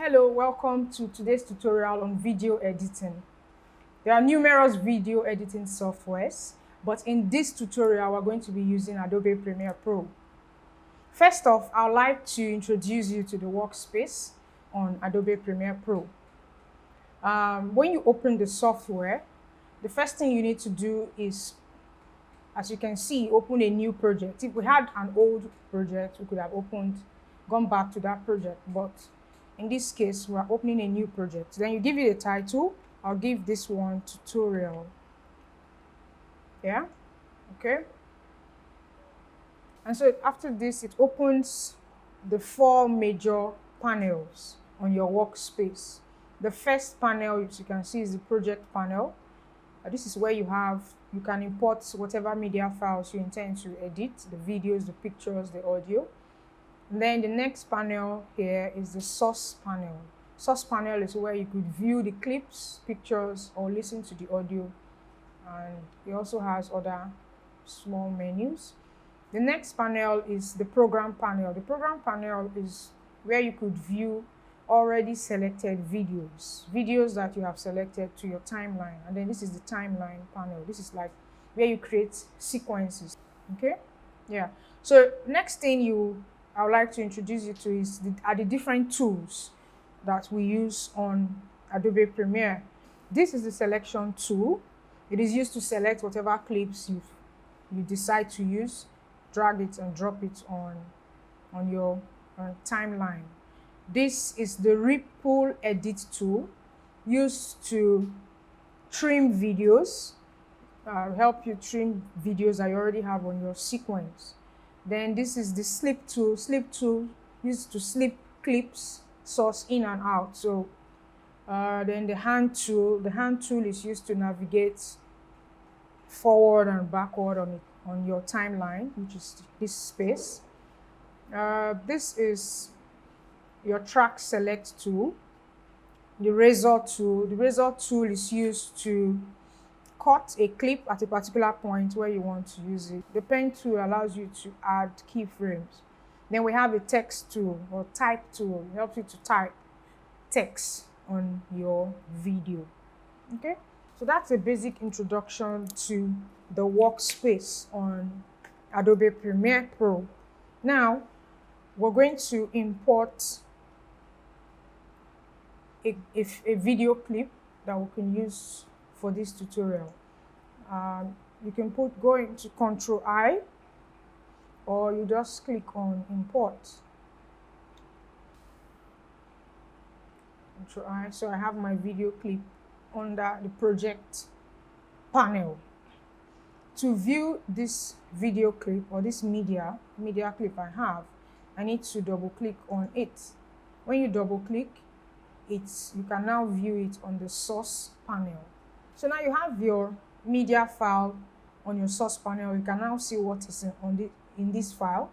Hello, welcome to today's tutorial on video editing. There are numerous video editing softwares, but in this tutorial, we're going to be using Adobe Premiere Pro. First off, I'd like to introduce you to the workspace on Adobe Premiere Pro. When you open the software, the first thing you need to do is, as you can see, open a new project. If we had an old project, we could have gone back to that project, but in this case, we're opening a new project. Then you give it a title. I'll give this one tutorial. Yeah, okay. And so after this, it opens the 4 major panels on your workspace. The first panel, as you can see, is the project panel. This is where you can import whatever media files you intend to edit, the videos, the pictures, the audio. And then the next panel here is the source panel. Source panel is where you could view the clips, pictures, or listen to the audio. And it also has other small menus. The next panel is the program panel. The program panel is where you could view already selected videos that you have selected to your timeline. And then this is the timeline panel. This is like where you create sequences. Okay? Yeah. So next thing I would like to introduce you to are the different tools that we use on Adobe Premiere. This is the selection tool. It is used to select whatever clips you decide to use, drag it and drop it on your timeline. This is the Ripple Edit tool, used to trim videos, help you trim videos that you already have on your sequence. Then this is the slip tool. Slip tool used to slip clips, source in and out. So then the hand tool. The hand tool is used to navigate forward and backward on your timeline, which is this space. This is your track select tool. The razor tool. The razor tool is used to cut a clip at a particular point where you want to use it. The pen tool allows you to add keyframes. Then we have a text tool or type tool. It helps you to type text on your video. Okay, so that's a basic introduction to the workspace on Adobe Premiere Pro. Now, we're going to import a video clip that we can use for this tutorial. You can go into Ctrl-I, or you just click on Import. Ctrl-I. So I have my video clip under the project panel. To view this video clip or this media clip I need to double click on it. When you double click, you can now view it on the source panel. So now you have your media file on your source panel. You can now see what is in this file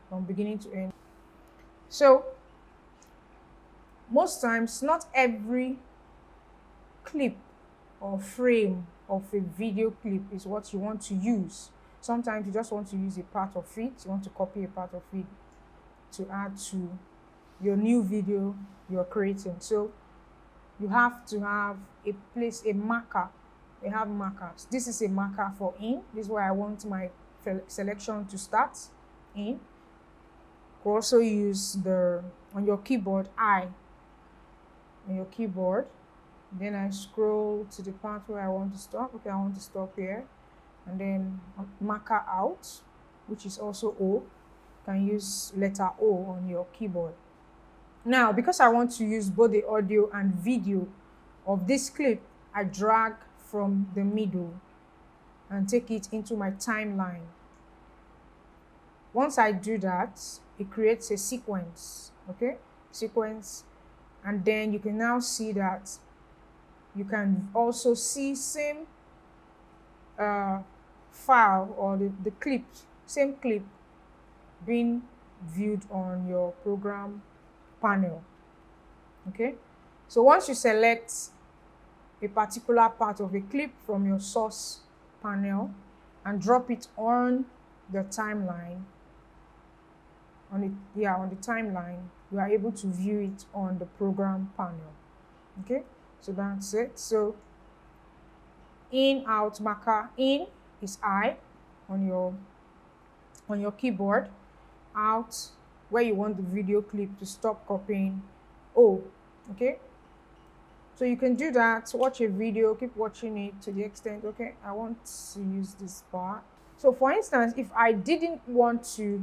from beginning to end. So most times, not every clip or frame of a video clip is what you want to use. Sometimes you just want to use a part of it. You want to copy a part of it to add to your new video you're creating. So you have to have a marker. We have markers. This is a marker for in. This is where I want my selection to start in. You also use on your keyboard, on your keyboard. Then I scroll to the part where I want to stop. Okay, I want to stop here. And then marker out, which is also O. You can use letter O on your keyboard. Now, because I want to use both the audio and video of this clip, I drag from the middle and take it into my timeline. Once I do that, it creates a sequence, okay? Sequence. And then you can now see that you can also see same file or the clip, same clip being viewed on your program panel. Okay, so once you select a particular part of a clip from your source panel and drop it on the timeline, on the timeline, you are able to view it on the program panel. Okay, so that's it. So in, out marker. In is I on your keyboard. Out, where you want the video clip to stop copying. O. Okay, so you can do that. Watch a video, keep watching it to the extent, okay, I want to use this part. So for instance, if I didn't want to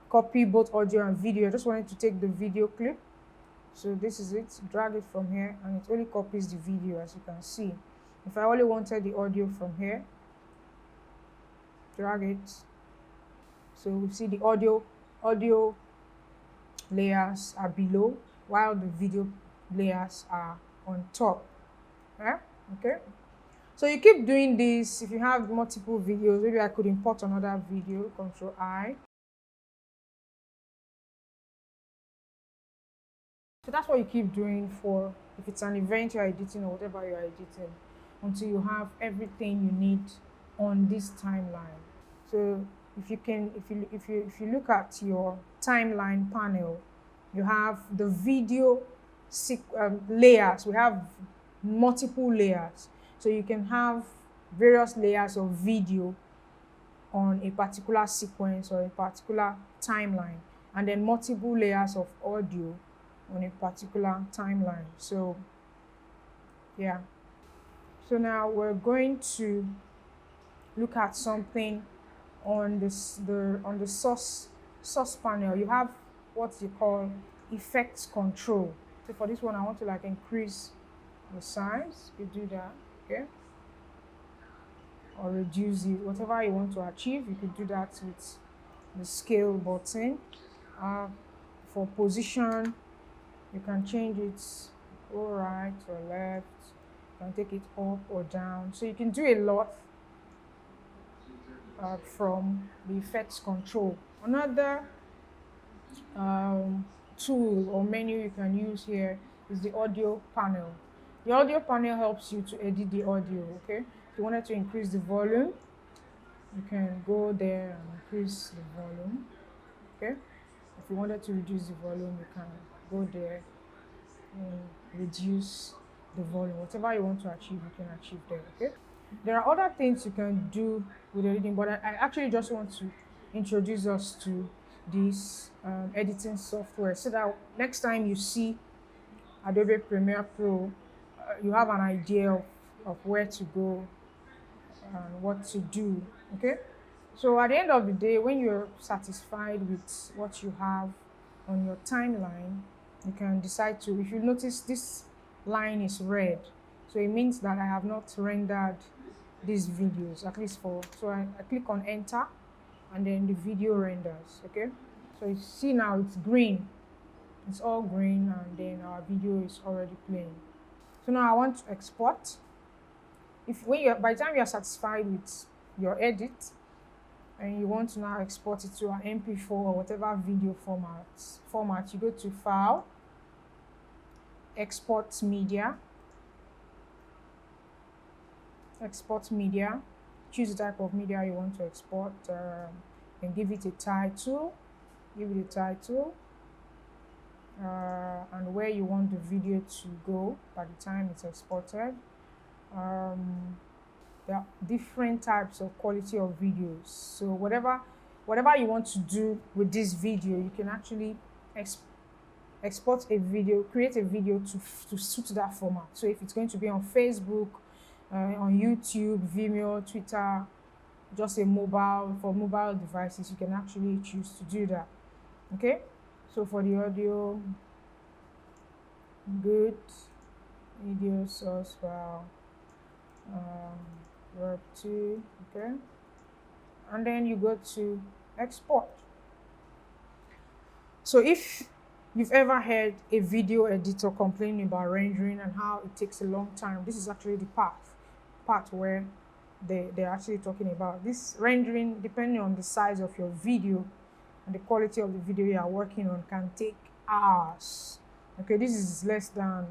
copy both audio and video, I just wanted to take the video clip. So this is it, drag it from here, and it only copies the video, as you can see. If I only wanted the audio from here, drag it. So we see the audio layers are below, while the video layers are on top. Yeah? Okay. So you keep doing this. If you have multiple videos, maybe I could import another video, Control I. So that's what you keep doing for, if it's an event you're editing or whatever you're editing, until you have everything you need on this timeline. So if you look at your timeline panel, you have the video layers. We have multiple layers, so you can have various layers of video on a particular sequence or a particular timeline, and then multiple layers of audio on a particular timeline. So yeah, so now we're going to look at something on the source panel. You have what you call effects control. So for this one, I want to like increase the size. You do that, okay, or reduce it, whatever you want to achieve. You could do that with the scale button. For position, you can change it, go right or left. You can take it up or down. So you can do a lot from the effects control. Another tool or menu you can use here is the audio panel. The audio panel helps you to edit the audio. Okay, if you wanted to increase the volume, you can go there and increase the volume. Okay, if you wanted to reduce the volume, you can go there and reduce the volume. Whatever you want to achieve, you can achieve there. Okay, there are other things you can do with editing, but I actually just want to introduce us to this editing software, so that next time you see Adobe Premiere Pro, you have an idea of where to go and what to do. Okay, so at the end of the day, when you're satisfied with what you have on your timeline, you can decide to, if you notice this line is red, so it means that I have not rendered these videos, at least for, so I click on enter, and then the video renders. Okay, so you see now it's green, it's all green, and then our video is already playing. So now I want to export. By the time you're satisfied with your edit and you want to now export it to an MP4 or whatever video format, you go to File, Export Media, choose the type of media you want to export, and give it a title, and where you want the video to go by the time it's exported. There are different types of quality of videos, so whatever you want to do with this video, you can actually export a video, create a video to suit that format. So if it's going to be on Facebook, on YouTube, Vimeo, Twitter, just for mobile devices, you can actually choose to do that. Okay, so for the audio, good video source file, rep2, okay, and then you go to export. So if you've ever heard a video editor complaining about rendering and how it takes a long time, this is actually the part where they're actually talking about this. Rendering, depending on the size of your video and the quality of the video you are working on, can take hours. Okay, this is less than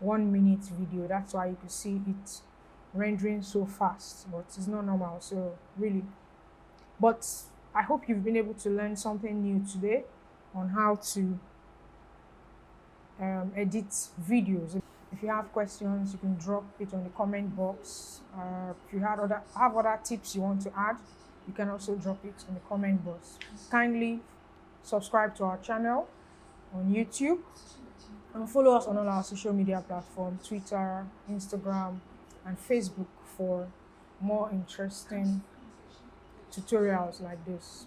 1 minute video. That's why you can see it rendering so fast, but it's not normal. So really, but I hope you've been able to learn something new today on how to edit videos. If you have questions, you can drop it on the comment box. If you have other tips you want to add, you can also drop it in the comment box. Kindly subscribe to our channel on YouTube and follow us on all our social media platforms, Twitter, Instagram, and Facebook, for more interesting tutorials like this.